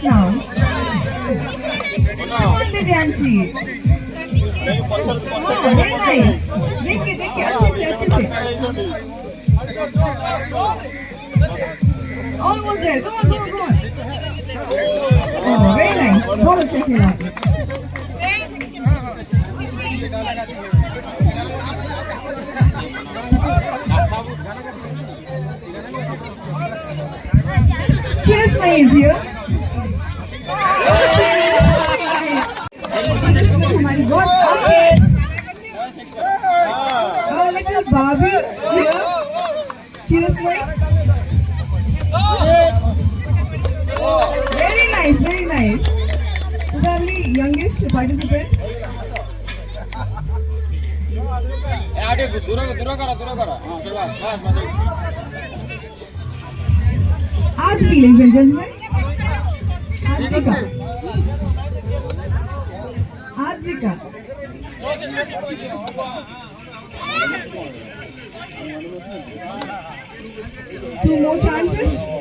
now. Come on, Divyanshi. Oh, very nice. देखिए देखिए अच्छे से अच्छे से. Almost there. Come on, come on, come on. Oh, very nice. बहुत अच्छा खेला. Cheers, my dear. हमारी बहुत little Barbie here. Cheers, my. Very nice, very nice. Probably youngest participant. आगे दूर करा आज भी ladies and gentlemen. Advika. Two more chances.